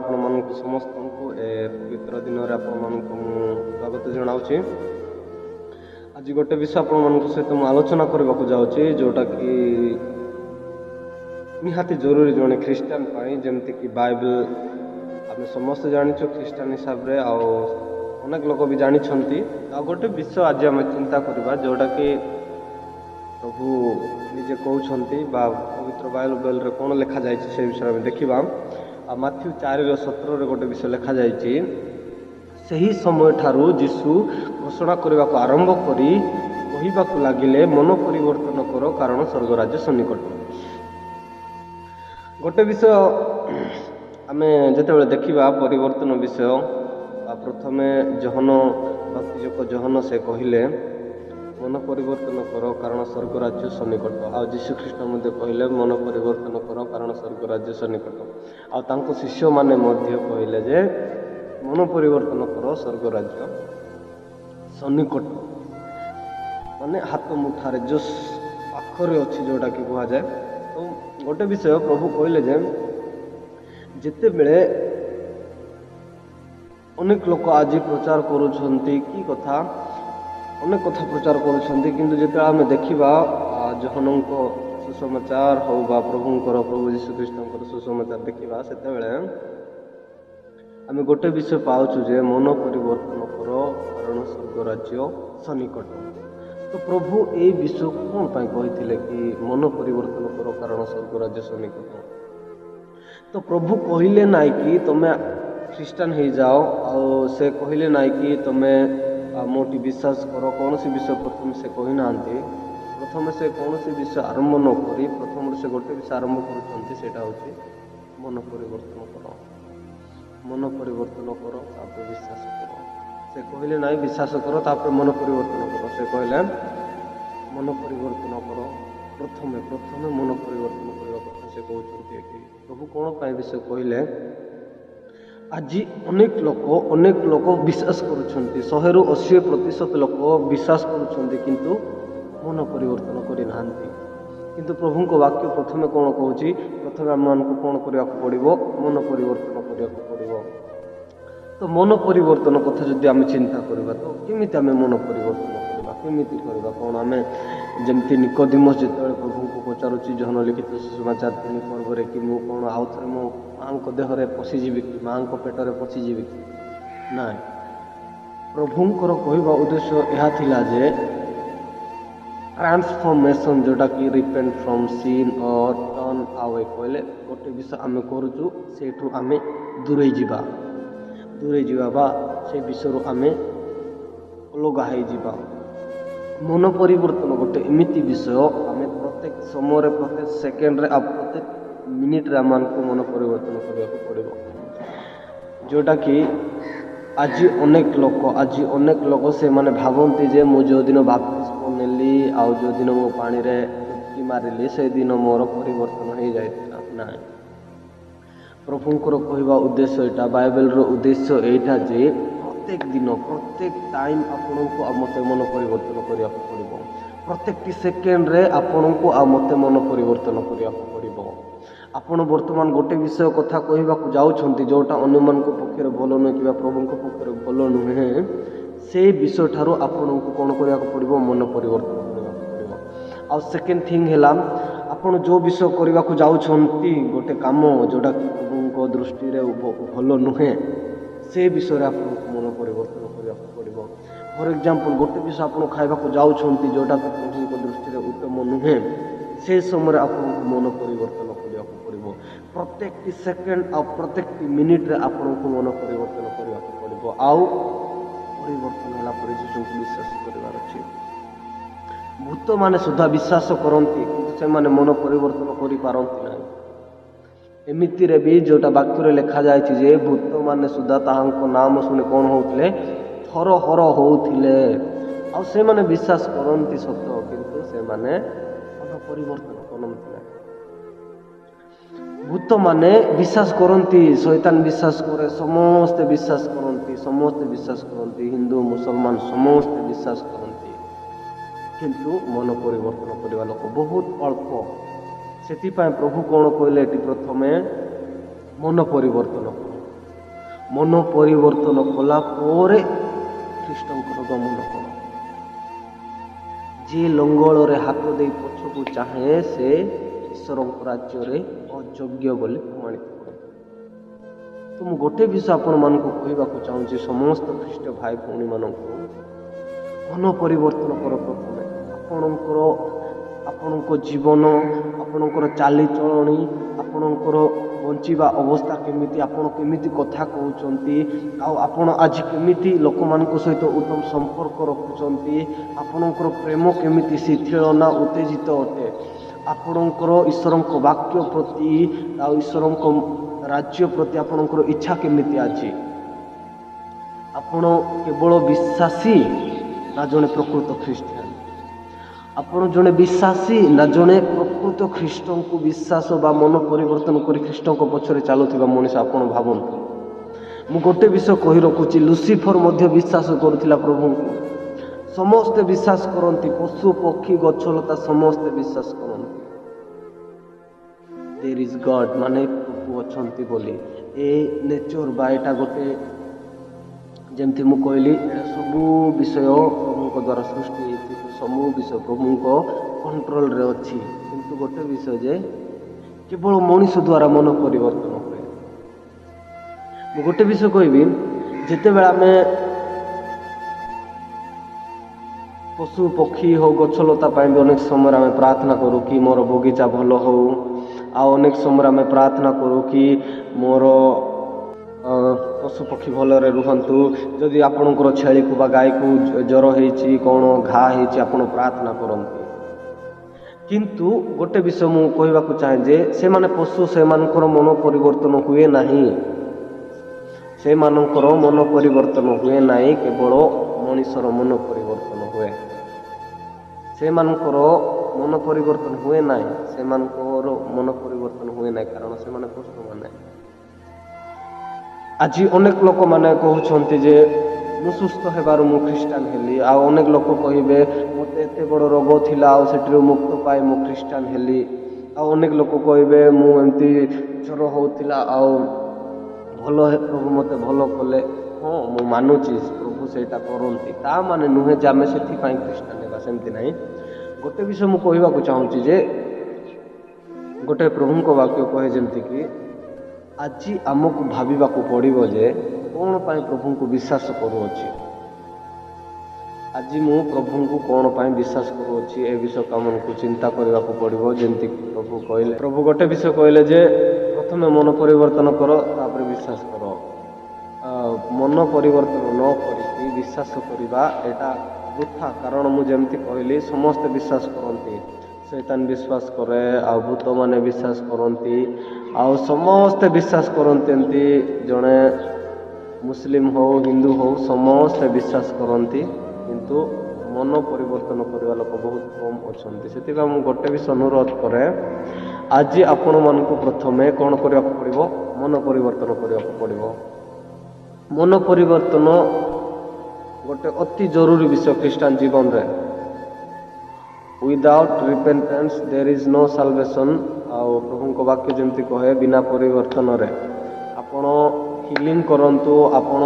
ଆପଣମାନଙ୍କୁ ସମସ୍ତଙ୍କୁ ଏ ପବିତ୍ର ଦିନରେ ଆପଣମାନଙ୍କୁ ମୁଁ ସ୍ୱାଗତ ଜଣାଉଛି। ଆଜି ଗୋଟେ ବିଷୟ ଆପଣମାନଙ୍କ ସହିତ ମୁଁ ଆଲୋଚନା କରିବାକୁ ଯାଉଛି, ଯେଉଁଟାକି ନିହାତି ଜରୁରୀ ଜଣେ ଖ୍ରୀଷ୍ଟିଆନ ପାଇଁ। ଯେମିତିକି ବାଇବେଲ ଆମେ ସମସ୍ତେ ଜାଣିଛୁ ଖ୍ରୀଷ୍ଟିଆନ ହିସାବରେ, ଆଉ ଅନେକ ଲୋକ ବି ଜାଣିଛନ୍ତି। ଆଉ ଗୋଟେ ବିଷୟ ଆଜି ଆମେ ଚିନ୍ତା କରିବା, ଯେଉଁଟାକି ପ୍ରଭୁ ନିଜେ କହୁଛନ୍ତି ବା ପବିତ୍ର ବାଇବେଲରେ କ'ଣ ଲେଖାଯାଇଛି ସେ ବିଷୟରେ ଆମେ ଦେଖିବା। ଆଉ ମାଥ୍ୟୁ 4:17 ଗୋଟେ ବିଷୟ ଲେଖାଯାଇଛି, ସେହି ସମୟଠାରୁ ଯୀଶୁ ଘୋଷଣା କରିବାକୁ ଆରମ୍ଭ କରି କହିବାକୁ ଲାଗିଲେ, ମନ ପରିବର୍ତ୍ତନ କର କାରଣ ସ୍ୱର୍ଗରାଜ୍ୟ ସନ୍ନିକଟ। ଗୋଟେ ବିଷୟ ଆମେ ଯେତେବେଳେ ଦେଖିବା ପରିବର୍ତ୍ତନ ବିଷୟ, ପ୍ରଥମେ ଜହନ ଭକ୍ତିଯୁକ୍ତ ଜହନ ସେ କହିଲେ ମନ ପରିବର୍ତ୍ତନ କର କାରଣ ସ୍ୱର୍ଗରାଜ୍ୟ ସନ୍ନିକଟ। ଆଉ ଯୀଶୁଖ୍ରୀଷ୍ଟ ମଧ୍ୟ କହିଲେ ମନ ପରିବର୍ତ୍ତନ କର କାରଣ ସ୍ୱର୍ଗରାଜ୍ୟ ସନ୍ନିକଟ। ଆଉ ତାଙ୍କ ଶିଷ୍ୟମାନେ ମଧ୍ୟ କହିଲେ ଯେ ମନ ପରିବର୍ତ୍ତନ କର ସ୍ୱର୍ଗରାଜ୍ୟ ସନ୍ନିକଟ, ମାନେ ହାତ ମୁଠାରେ ଜୋସ୍ ପାଖରେ ଅଛି ଯେଉଁଟାକି କୁହାଯାଏ। ତ ଗୋଟେ ବିଷୟ ପ୍ରଭୁ କହିଲେ ଯେ ଯେତେବେଳେ ଅନେକ ଲୋକ ଆଜି ପ୍ରଚାର କରୁଛନ୍ତି କି କଥା, ଅନେକ କଥା ପ୍ରଚାର କରୁଛନ୍ତି, କିନ୍ତୁ ଯେତେବେଳେ ଆମେ ଦେଖିବା ଜହନଙ୍କ ସୁସମାଚାର ହଉ ବା ପ୍ରଭୁ ଯୀଶୁଖ୍ରୀଷ୍ଟଙ୍କର ସୁସମାଚାର ଦେଖିବା, ସେତେବେଳେ ଆମେ ଗୋଟେ ବିଷୟ ପାଉଛୁ ଯେ ମନ ପରିବର୍ତ୍ତନ କର କାରଣ ସ୍ୱର୍ଗରାଜ୍ୟ ସନ୍ନିକଟ। ତ ପ୍ରଭୁ ଏଇ ବିଷୟ କ'ଣ ପାଇଁ କହିଥିଲେ କି ମନ ପରିବର୍ତ୍ତନ କର କାରଣ ସ୍ୱର୍ଗରାଜ୍ୟ ସନ୍ନିକଟ? ତ ପ୍ରଭୁ କହିଲେ ନାହିଁ କି ତମେ ଖ୍ରୀଷ୍ଟିଆନ ହେଇଯାଅ, ଆଉ ସେ କହିଲେ ନାହିଁ କି ତମେ ମୋଠି ବିଶ୍ୱାସ କର। କୌଣସି ବିଷୟ ପ୍ରଥମେ ସେ କହିନାହାନ୍ତି। ପ୍ରଥମେ ସେ କୌଣସି ବିଷୟ ଆରମ୍ଭ ନ କରି ପ୍ରଥମରୁ ସେ ଗୋଟେ ବିଷୟ ଆରମ୍ଭ କରୁଛନ୍ତି, ସେଇଟା ହେଉଛି ମନ ପରିବର୍ତ୍ତନ କର। ମନ ପରିବର୍ତ୍ତନ କର ତାପରେ ବିଶ୍ୱାସ କର। ସେ କହିଲେ ନାହିଁ ବିଶ୍ୱାସ କର ତାପରେ ମନ ପରିବର୍ତ୍ତନ କର। ସେ କହିଲେ ମନ ପରିବର୍ତ୍ତନ କର, ପ୍ରଥମେ ମନ ପରିବର୍ତ୍ତନ କରିବା କଥା ସେ କହୁଛନ୍ତି ଏଠି। ପ୍ରଭୁ କ'ଣ ପାଇଁ ବିଷୟ କହିଲେ? ଆଜି ଅନେକ ଲୋକ ବିଶ୍ୱାସ କରୁଛନ୍ତି, 100% ଲୋକ ବିଶ୍ୱାସ କରୁଛନ୍ତି, କିନ୍ତୁ ମନ ପରିବର୍ତ୍ତନ କରିନାହାନ୍ତି। କିନ୍ତୁ ପ୍ରଭୁଙ୍କ ବାକ୍ୟ ପ୍ରଥମେ କ'ଣ କହୁଛି? ପ୍ରଥମେ ଆମମାନଙ୍କୁ କ'ଣ କରିବାକୁ ପଡ଼ିବ? ମନ ପରିବର୍ତ୍ତନ କରିବାକୁ ପଡ଼ିବ। ତ ମନ ପରିବର୍ତ୍ତନ କଥା ଯଦି ଆମେ ଚିନ୍ତା କରିବା, ତ କେମିତି ଆମେ ମନ ପରିବର୍ତ୍ତନ କରିବା? କେମିତି କରିବା? କ'ଣ ଆମେ ଯେମିତି ନିକୋଦିମସ୍ ଯେତେବେଳେ ପ୍ରଭୁଙ୍କୁ ପଚାରୁଛି ଜହନ ଲିଖିତ ସୁସମାଚାର 3 ପର୍ବରେ କି ମୁଁ କ'ଣ ଆଉ ଥରେ ମୋ ମାଆଙ୍କ ଦେହରେ ପଶିଯିବି କି, ମାଆଙ୍କ ପେଟରେ ପଶିଯିବି କି? ନାଇଁ, ପ୍ରଭୁଙ୍କର କହିବା ଉଦ୍ଦେଶ୍ୟ ଏହା ଥିଲା ଯେ ଟ୍ରାନ୍ସଫର୍ମେସନ୍, ଯେଉଁଟାକି repent from sin or turn away. କହିଲେ ଗୋଟେ ବିଷୟ ଆମେ କରୁଛୁ, ସେଇଠୁ ଆମେ ଦୂରେଇ ଯିବା ବା ସେ ବିଷୟରୁ ଆମେ ଅଲଗା ହେଇଯିବା। ମନ ପରିବର୍ତ୍ତନ ଗୋଟେ ଏମିତି ବିଷୟ, ଆମେ ପ୍ରତ୍ୟେକ ସମୟରେ, ପ୍ରତ୍ୟେକ ସେକେଣ୍ଡରେ ଆଉ ପ୍ରତ୍ୟେକ ମିନିଟ୍ରେ ଆମମାନଙ୍କୁ ମନ ପରିବର୍ତ୍ତନ କରିବାକୁ ପଡ଼ିବ। ଯେଉଁଟାକି ଆଜି ଅନେକ ଲୋକ ସେମାନେ ଭାବନ୍ତି ଯେ ମୁଁ ଯେଉଁଦିନ ବାପ୍ତିସ୍ମ ନେଲି ଆଉ ଯେଉଁଦିନ ମୁଁ ପାଣିରେ ଡୁବକି ମାରିଲି ସେଦିନ ମୋର ପରିବର୍ତ୍ତନ ହେଇଯାଇଥିଲା। ନାହିଁ, ପ୍ରଭୁଙ୍କର କହିବା ଉଦ୍ଦେଶ୍ୟ ଏଇଟା, ବାଇବେଲର ଉଦ୍ଦେଶ୍ୟ ଏଇଟା ଯେ ପ୍ରତ୍ୟେକ ଦିନ, ପ୍ରତ୍ୟେକ ଟାଇମ୍ ଆପଣଙ୍କୁ ଆଉ ମୋତେ ମନ ପରିବର୍ତ୍ତନ କରିବାକୁ ପଡ଼ିବ। ପ୍ରତ୍ୟେକଟି ସେକେଣ୍ଡରେ ଆପଣଙ୍କୁ ଆଉ ମୋତେ ମନ ପରିବର୍ତ୍ତନ କରିବାକୁ ପଡ଼ିବ। ଆପଣ ବର୍ତ୍ତମାନ ଗୋଟେ ବିଷୟ କଥା କହିବାକୁ ଯାଉଛନ୍ତି, ଯେଉଁଟା ଅନ୍ୟମାନଙ୍କ ପକ୍ଷରେ ଭଲ ନୁହେଁ କିମ୍ବା ପ୍ରଭୁଙ୍କ ପକ୍ଷରେ ଭଲ ନୁହେଁ, ସେଇ ବିଷୟଠାରୁ ଆପଣଙ୍କୁ କ'ଣ କରିବାକୁ ପଡ଼ିବ? ମନ ପରିବର୍ତ୍ତନ କରିବାକୁ ପଡ଼ିବ। ଆଉ ସେକେଣ୍ଡ ଥିଙ୍ଗ ହେଲା, ଆପଣ ଯେଉଁ ବିଷୟ କରିବାକୁ ଯାଉଛନ୍ତି, ଗୋଟେ କାମ ଯେଉଁଟାକି ପ୍ରଭୁଙ୍କ ଦୃଷ୍ଟିରେ ଭଲ ନୁହେଁ, ସେ ବିଷୟରେ ଆପଣଙ୍କୁ ମନ ପରିବର୍ତ୍ତନ କରିବାକୁ ପଡ଼ିବ। ଫର୍ ଏକ୍ଜାମ୍ପଲ୍, ଗୋଟେ ବିଷୟ ଆପଣ ଖାଇବାକୁ ଯାଉଛନ୍ତି ଯେଉଁଟାକି ପ୍ରଭୁଙ୍କ ଦୃଷ୍ଟିରେ ଉତ୍ତମ ନୁହେଁ, ସେ ସମୟରେ ଆପଣଙ୍କୁ ମନ ପରିବର୍ତ୍ତନ କରିବାକୁ ପଡ଼ିବ। ପ୍ରତ୍ୟେକଟି ସେକେଣ୍ଡ ଆଉ ପ୍ରତ୍ୟେକଟି ମିନିଟ୍ରେ ଆପଣଙ୍କୁ ମନ ପରିବର୍ତ୍ତନ କରିବାକୁ ପଡ଼ିବ। ଆଉ ପରିବର୍ତ୍ତନ ହେଲା ପରେ ଯୀଶୁଙ୍କୁ ବିଶ୍ୱାସ କରିବାର ଅଛି। ଭୂତମାନେ ସୁଦ୍ଧା ବିଶ୍ୱାସ କରନ୍ତି, କିନ୍ତୁ ସେମାନେ ମନ ପରିବର୍ତ୍ତନ କରିପାରନ୍ତି ନାହିଁ। ଏମିତିରେ ବି ଯେଉଁଟା ବାକ୍ୟରେ ଲେଖାଯାଇଛି ଯେ ଭୂତମାନେ ସୁଦ୍ଧା ତାହାଙ୍କ ନାମ ଶୁଣି କ'ଣ ହେଉଥିଲେ? ଥରହର ହେଉଥିଲେ। ଆଉ ସେମାନେ ବିଶ୍ୱାସ କରନ୍ତି ସତ, କିନ୍ତୁ ସେମାନେ ମନ ପରିବର୍ତ୍ତନ କରନ୍ତି ନାହିଁ। ଭୂତମାନେ ବିଶ୍ୱାସ କରନ୍ତି, ଶୈତାନ ବିଶ୍ୱାସ କରେ, ସମସ୍ତେ ବିଶ୍ୱାସ କରନ୍ତି, ହିନ୍ଦୁ ମୁସଲମାନ ସମସ୍ତେ ବିଶ୍ୱାସ କରନ୍ତି, କିନ୍ତୁ ମନ ପରିବର୍ତ୍ତନ କରିବା ଲୋକ ବହୁତ ଅଳ୍ପ। ସେଥିପାଇଁ ପ୍ରଭୁ କ'ଣ କହିଲେ ଏଠି? ପ୍ରଥମେ ମନ ପରିବର୍ତ୍ତନ କର। ମନ ପରିବର୍ତ୍ତନ କଲା ପରେ ଖ୍ରୀଷ୍ଟଙ୍କର ଗମନ କର। ଯିଏ ଲଙ୍ଗଳରେ ହାତ ଦେଇ ପଛକୁ ଚାହେଁ ସେ ଈଶ୍ୱରଙ୍କ ରାଜ୍ୟରେ ଅଯୋଗ୍ୟ ବୋଲି ପ୍ରମାଣିତ କରେ। ତ ମୁଁ ଗୋଟେ ବିଷୟ ଆପଣମାନଙ୍କୁ କହିବାକୁ ଚାହୁଁଛି, ସମସ୍ତ ଖ୍ରୀଷ୍ଟ ଭାଇ ଭଉଣୀମାନଙ୍କୁ, ମନ ପରିବର୍ତ୍ତନ କର। ପ୍ରଥମେ ଆପଣଙ୍କ ଜୀବନ, ଆପଣଙ୍କର ଚାଲିଚଳଣି, ଆପଣଙ୍କର ବଞ୍ଚିବା ଅବସ୍ଥା କେମିତି, ଆପଣ କେମିତି କଥା କହୁଛନ୍ତି, ଆଉ ଆପଣ ଆଜି କେମିତି ଲୋକମାନଙ୍କ ସହିତ ଉତ୍ତମ ସମ୍ପର୍କ ରଖୁଛନ୍ତି, ଆପଣଙ୍କର ପ୍ରେମ କେମିତି ଶିଥିଳ ନା ଉତ୍ତେଜିତ ଅଟେ, ଆପଣଙ୍କର ଈଶ୍ୱରଙ୍କ ବାକ୍ୟ ପ୍ରତି ଆଉ ଈଶ୍ୱରଙ୍କ ରାଜ୍ୟ ପ୍ରତି ଆପଣଙ୍କର ଇଚ୍ଛା କେମିତି ଅଛି। ଆପଣ କେବଳ ବିଶ୍ୱାସୀ ନା ଜଣେ ପ୍ରକୃତ ଖ୍ରୀଷ୍ଟିଆନ? ଆପଣ ଜଣେ ବିଶ୍ୱାସୀ ନା ଜଣେ ପ୍ରକୃତ ଖ୍ରୀଷ୍ଟଙ୍କୁ ବିଶ୍ୱାସ ବା ମନ ପରିବର୍ତ୍ତନ କରି ଖ୍ରୀଷ୍ଟଙ୍କ ପଛରେ ଚାଲୁଥିବା ମଣିଷ? ଆପଣ ଭାବନ୍ତୁ। ମୁଁ ଗୋଟେ ବିଷୟ କହି ରଖୁଛି, ଲୁସିଫର ମଧ୍ୟ ବିଶ୍ୱାସ କରୁଥିଲା ପ୍ରଭୁଙ୍କୁ। ସମସ୍ତେ ବିଶ୍ୱାସ କରନ୍ତି, ପଶୁ ପକ୍ଷୀ ଗଛଲତା ସମସ୍ତେ ବିଶ୍ୱାସ କରନ୍ତି ଦେର୍ ଇଜ୍ ଗଡ୍, ମାନେ ପ୍ରଭୁ ଅଛନ୍ତି ବୋଲି। ଏ ନେଚର ବା ଏଇଟା ଗୋଟେ, ଯେମିତି ମୁଁ କହିଲି, ସବୁ ବିଷୟ ପ୍ରଭୁଙ୍କ ଦ୍ୱାରା ସୃଷ୍ଟି ହେଇଛି, ସବୁ ବିଷୟ ପ୍ରଭୁଙ୍କ କଣ୍ଟ୍ରୋଲରେ ଅଛି। କିନ୍ତୁ ଗୋଟେ ବିଷୟ ଯେ କେବଳ ମଣିଷ ଦ୍ୱାରା ମନ ପରିବର୍ତ୍ତନ ହୁଏ। ମୁଁ ଗୋଟେ ବିଷୟ କହିବି, ଯେତେବେଳେ ଆମେ ପଶୁ ପକ୍ଷୀ ହଉ ଗଛଲତା ପାଇଁ ବି ଅନେକ ସମୟରେ ଆମେ ପ୍ରାର୍ଥନା କରୁ କି ମୋର ବଗିଚା ଭଲ ହଉ, ଆଉ ଅନେକ ସମୟରେ ଆମେ ପ୍ରାର୍ଥନା କରୁ କି ମୋର ପଶୁପକ୍ଷୀ ଭଲରେ ରୁହନ୍ତୁ। ଯଦି ଆପଣଙ୍କର ଛେଳିକୁ ବା ଗାଈକୁ ଜ୍ୱର ହେଇଛି, କ'ଣ ଘା ହେଇଛି, ଆପଣ ପ୍ରାର୍ଥନା କରନ୍ତି। କିନ୍ତୁ ଗୋଟେ ବିଷୟ ମୁଁ କହିବାକୁ ଚାହେଁ ଯେ ସେମାନେ ପଶୁ, ସେମାନଙ୍କର ମନ ପରିବର୍ତ୍ତନ ହୁଏ ନାହିଁ। ସେମାନଙ୍କର ମନ ପରିବର୍ତ୍ତନ ହୁଏ ନାହିଁ, କେବଳ ମଣିଷର ମନ ପରିବର୍ତ୍ତନ ହୁଏ। ସେମାନଙ୍କର ମନ ପରିବର୍ତ୍ତନ ହୁଏ ନାହିଁ, ସେମାନଙ୍କର ମନ ପରିବର୍ତ୍ତନ ହୁଏ ନାହିଁ, କାରଣ ସେମାନେ ପଶୁମାନେ। ଆଜି ଅନେକ ଲୋକମାନେ କହୁଛନ୍ତି ଯେ ମୁଁ ସୁସ୍ଥ ହେବାରୁ ମୁଁ ଖ୍ରୀଷ୍ଟାନ ହେଲି, ଆଉ ଅନେକ ଲୋକ କହିବେ ମୋତେ ଏତେ ବଡ଼ ରୋଗ ଥିଲା ଆଉ ସେଠିରୁ ମୁକ୍ତ ପାଇ ମୁଁ ଖ୍ରୀଷ୍ଟାନ ହେଲି, ଆଉ ଅନେକ ଲୋକ କହିବେ ମୁଁ ଏମିତି ଜ୍ୱର ହେଉଥିଲା ଆଉ ପ୍ରଭୁ ମୋତେ ଭଲ କଲେ। ହଁ, ମୁଁ ମାନୁଛି ପ୍ରଭୁ ସେଇଟା କରନ୍ତି, ତା ମାନେ ନୁହେଁ ଯେ ଆମେ ସେଥିପାଇଁ ଖ୍ରୀଷ୍ଟାନ ହେବା, ସେମିତି ନାହିଁ। ଗୋଟେ ବିଷୟ ମୁଁ କହିବାକୁ ଚାହୁଁଛି ଯେ ଗୋଟେ ପ୍ରଭୁଙ୍କ ବାକ୍ୟ କହେ, ଯେମିତିକି ଆଜି ଆମକୁ ଭାବିବାକୁ ପଡ଼ିବ ଯେ କ'ଣ ପାଇଁ ପ୍ରଭୁଙ୍କୁ ବିଶ୍ୱାସ କରୁଅଛି। ଆଜି ମୁଁ ପ୍ରଭୁଙ୍କୁ କ'ଣ ପାଇଁ ବିଶ୍ୱାସ କରୁଅଛି, ଏ ବିଷୟ ଆମକୁ ଚିନ୍ତା କରିବାକୁ ପଡ଼ିବ। ଯେମିତିକି ପ୍ରଭୁ ଗୋଟେ ବିଷୟ କହିଲେ ଯେ ପ୍ରଥମେ ମନ ପରିବର୍ତ୍ତନ କର, ତାପରେ ବିଶ୍ୱାସ କର। ମନ ପରିବର୍ତ୍ତନ ନ କରିକି ବିଶ୍ୱାସ କରିବା ଏଇଟା ବୃଥା, କାରଣ ମୁଁ ଯେମିତି କହିଲି ସମସ୍ତେ ବିଶ୍ୱାସ କରନ୍ତି। ଶୈତାନ ବିଶ୍ୱାସ କରେ, ଆଉ ଭୂତମାନେ ବିଶ୍ୱାସ କରନ୍ତି, ଆଉ ସମସ୍ତେ ବିଶ୍ୱାସ କରନ୍ତି। ଏମିତି ଜଣେ ମୁସଲିମ ହଉ ହିନ୍ଦୁ ହଉ ସମସ୍ତେ ବିଶ୍ୱାସ କରନ୍ତି, କିନ୍ତୁ ମନ ପରିବର୍ତ୍ତନ କରିବା ଲୋକ ବହୁତ କମ୍ ଅଛନ୍ତି। ସେଥିପାଇଁ ମୁଁ ଗୋଟେ ବିଷୟ ଅନୁରୋଧ କରେ, ଆଜି ଆପଣମାନଙ୍କୁ ପ୍ରଥମେ କ'ଣ କରିବାକୁ ପଡ଼ିବ? ମନ ପରିବର୍ତ୍ତନ କରିବାକୁ ପଡ଼ିବ। ମନ ପରିବର୍ତ୍ତନ ଗୋଟେ ଅତି ଜରୁରୀ ବିଷୟ ଖ୍ରୀଷ୍ଟିଆନ ଜୀବନରେ। Without repentance there is no salvation. ଆଉ ପ୍ରଭୁଙ୍କ ବାକ୍ୟ ଯେମିତି କହେ, ବିନା ପରିବର୍ତ୍ତନରେ ଆପଣ ହିଲିଂ କରନ୍ତୁ, ଆପଣ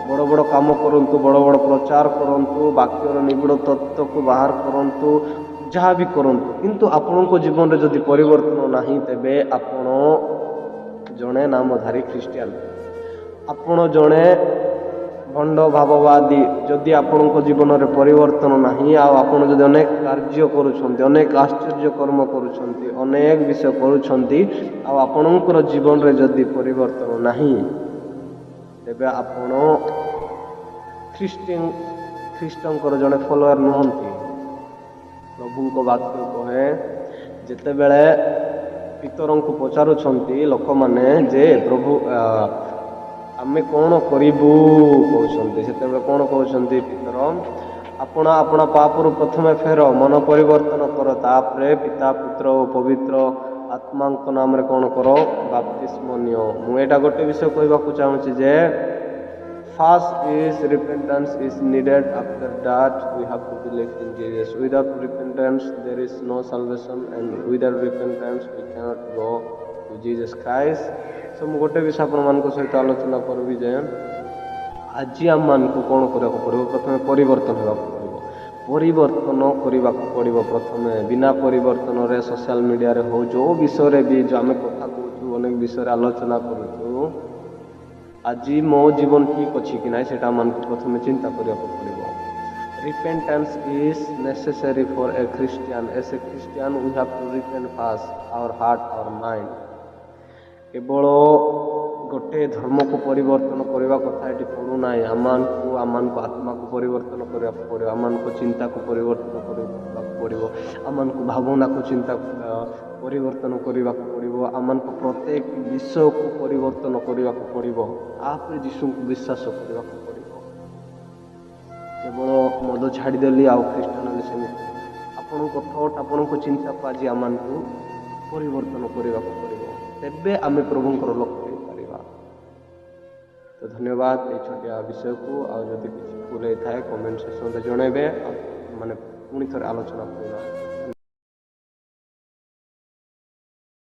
ବଡ଼ ବଡ଼ କାମ କରନ୍ତୁ, ବଡ଼ ବଡ଼ ପ୍ରଚାର କରନ୍ତୁ, ବାକ୍ୟର ନିବିଡ଼ ତତ୍ତ୍ୱକୁ ବାହାର କରନ୍ତୁ, ଯାହା ବି କରନ୍ତୁ, କିନ୍ତୁ ଆପଣଙ୍କ ଜୀବନରେ ଯଦି ପରିବର୍ତ୍ତନ ନାହିଁ, ତେବେ ଆପଣ ଜଣେ ନାମଧାରୀ ଖ୍ରୀଷ୍ଟିଆନ, ଆପଣ ଜଣେ ଭଣ୍ଡ ଭାବବାଦୀ। ଯଦି ଆପଣଙ୍କ ଜୀବନରେ ପରିବର୍ତ୍ତନ ନାହିଁ, ଆଉ ଆପଣ ଯଦି ଅନେକ କାର୍ଯ୍ୟ କରୁଛନ୍ତି, ଅନେକ ଆଶ୍ଚର୍ଯ୍ୟ କର୍ମ କରୁଛନ୍ତି, ଅନେକ ବିଷୟ କରୁଛନ୍ତି, ଆଉ ଆପଣଙ୍କର ଜୀବନରେ ଯଦି ପରିବର୍ତ୍ତନ ନାହିଁ, ତେବେ ଆପଣ ଖ୍ରୀଷ୍ଟଙ୍କର ଜଣେ ଫଲୋଅର ନୁହନ୍ତି। ପ୍ରଭୁଙ୍କ ବାକ୍ୟ କହେ, ଯେତେବେଳେ ପିତରଙ୍କୁ ପଚାରୁଛନ୍ତି ଲୋକମାନେ ଯେ ପ୍ରଭୁ ଆମେ କ'ଣ କରିବୁ କହୁଛନ୍ତି, ସେତେବେଳେ କ'ଣ କହୁଛନ୍ତି ପିତର? ଆପଣ ଆପଣ ପାପରୁ ପ୍ରଥମେ ଫେର, ମନ ପରିବର୍ତ୍ତନ କର, ତାପରେ ପିତା ପୁତ୍ର ଓ ପବିତ୍ର ଆତ୍ମାଙ୍କ ନାମରେ କ'ଣ କର? ବାପ୍ତିସ୍ମ ନିଅ। ମୁଁ ଏଇଟା ଗୋଟେ ବିଷୟ କହିବାକୁ ଚାହୁଁଛି ଯେ first is repentance is needed, after that we have to believe in Jesus. Without repentance there is no salvation, and without repentance we cannot go to Jesus Christ. ସो ମୁଁ ଗୋଟେ ବିଷୟ ଆପଣମାନଙ୍କ ସହିତ ଆଲୋଚନା କରିବି ଯେ ଆଜି ଆମମାନଙ୍କୁ କ'ଣ କରିବାକୁ ପଡ଼ିବ, ପ୍ରଥମେ ପରିବର୍ତ୍ତନ ହେବାକୁ ପଡ଼ିବ। ପରିବର୍ତ୍ତନ କରିବାକୁ ପଡ଼ିବ ପ୍ରଥମେ। ବିନା ପରିବର୍ତ୍ତନରେ ସୋସିଆଲ ମିଡ଼ିଆରେ ହଉ ଯେଉଁ ବିଷୟରେ ବି ଯେଉଁ ଆମେ କଥା କହୁଛୁ, ଅନେକ ବିଷୟରେ ଆଲୋଚନା କରୁଛୁ, ଆଜି ମୋ ଜୀବନ ଠିକ୍ ଅଛି କି ନାହିଁ ସେଇଟା ଆମମାନଙ୍କୁ ପ୍ରଥମେ ଚିନ୍ତା କରିବାକୁ ପଡ଼ିବ। Repentance is necessary for a Christian. As a Christian, we have to repent first, our heart, our mind. କେବଳ ଗୋଟେ ଧର୍ମକୁ ପରିବର୍ତ୍ତନ କରିବା କଥା ଏଠି ପଡ଼ୁନାହିଁ। ଆମମାନଙ୍କୁ ଆତ୍ମାକୁ ପରିବର୍ତ୍ତନ କରିବାକୁ ପଡ଼ିବ, ଆମମାନଙ୍କୁ ଚିନ୍ତାକୁ ପରିବର୍ତ୍ତନ କରିବାକୁ ପଡ଼ିବ, ଆମମାନଙ୍କୁ ଭାବନାକୁ ପରିବର୍ତ୍ତନ କରିବାକୁ ପଡ଼ିବ, ଆମମାନଙ୍କୁ ପ୍ରତ୍ୟେକ ବିଷୟକୁ ପରିବର୍ତ୍ତନ କରିବାକୁ ପଡ଼ିବ। ତାପରେ ଯୀଶୁଙ୍କୁ ବିଶ୍ୱାସ କରିବାକୁ ପଡ଼ିବ। କେବଳ ମଦ ଛାଡ଼ିଦେଲି ଆଉ ଖ୍ରୀଷ୍ଟିଆନ ହେଲେ ସେମିତି ଆପଣଙ୍କ ଥଟ୍, ଆପଣଙ୍କ ଚିନ୍ତାକୁ ଆଜି ଆମମାନଙ୍କୁ ପରିବର୍ତ୍ତନ କରିବାକୁ ପଡ଼ିବ। ତେବେ ଆମେ ପ୍ରଭୁଙ୍କର ଲକ୍ଷ୍ୟ ହେଇପାରିବା। ତ ଧନ୍ୟବାଦ ଏଇ ଛୋଟିଆ ବିଷୟକୁ। ଆଉ ଯଦି କିଛି ଭୁଲ ହେଇଥାଏ କମେଣ୍ଟ ସେକ୍ସନରେ ଜଣାଇବେ, ଆଉ ପୁଣି ଥରେ ଆଲୋଚନା କରିବା।